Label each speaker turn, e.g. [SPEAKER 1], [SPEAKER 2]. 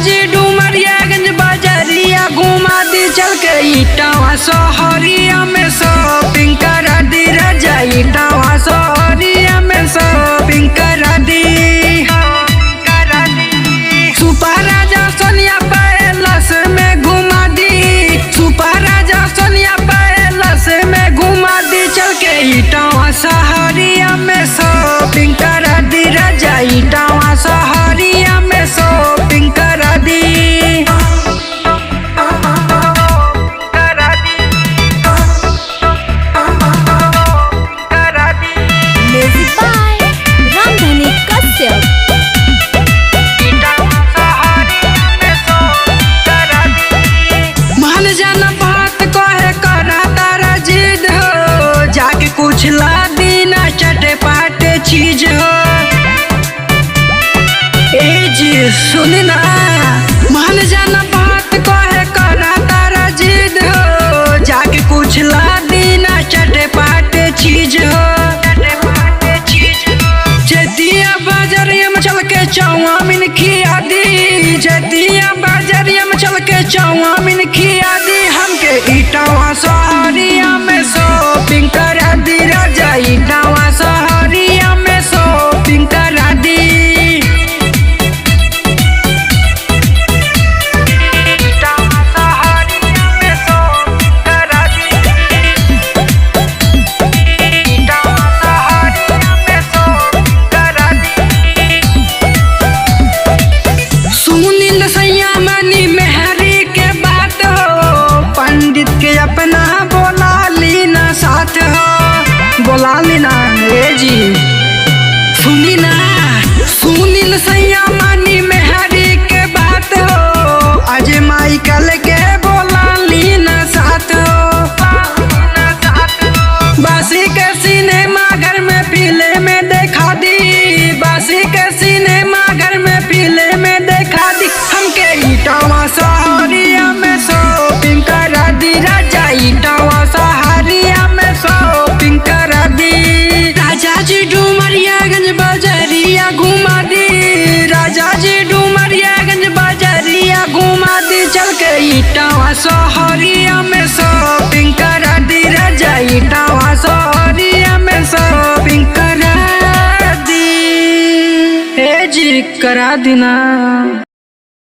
[SPEAKER 1] जी डुमरियागंज बाजारिया घुमा दी चल के इटावा शहरिया में शॉपिंग करा दी राजा इटावा शहरिया में शॉपिंग करा दी सुपर राजा सोनिया पैलेस में घुमा दी सुपर राजा सोनिया पैलेस में घुमा दी चल के इटावा शहरिया में शॉपिंग करा दी राजा इटावा शहरिया में शॉपिंग करा दी
[SPEAKER 2] म्यूजिक बाय रामधनी कश्यप।
[SPEAKER 1] मान जाना बात कहे करा तारा जिद हो जाके कुछ ला दी ना चटे पाटे चीज हो ए जी सुनी ना मान जाना बात कहे करा तारा जिद हो जाके कुछ ला दी ना चटे पाटे चीज हो जतिया बाजारिया में चल के चाउमीन खिया दी जतिया बाजारिया में चल के चाउमीन खिया दी हमके इटावा शहरिया में शॉपिंग करा दी राजा इटावा शहरिया में शॉपिंग करा दी इटावा शहरिया में शॉपिंग करा दी इटावा शहरिया में शॉपिंग करा दी सुनील सैया मनी मेहरी के बात हो पंडित के अपना बोला लीना साथ हो बोला लीना ए जी सुनी ना सुनील सैया मनी मेहरी के बात हो अजय माइकल के बोला लीना साथ हो बासी के सिनेमा घर में पीले में देखा दी बासी के सिनेमा घर में पीले में देखा दी हमके इटावा शहरिया में शॉपिंग करा दी राजा इटावा शहरिया में शॉपिंग करा दी राजा जी डुमरियागंज बाजारिया घुमा दी राजा जी डुमरियागंज बाजारिया घुमा दी चल के इटावा शहरिया में शॉपिंग करा दी राजा इटावा शहरिया में शॉपिंग करा दी हे जी करा दी ना।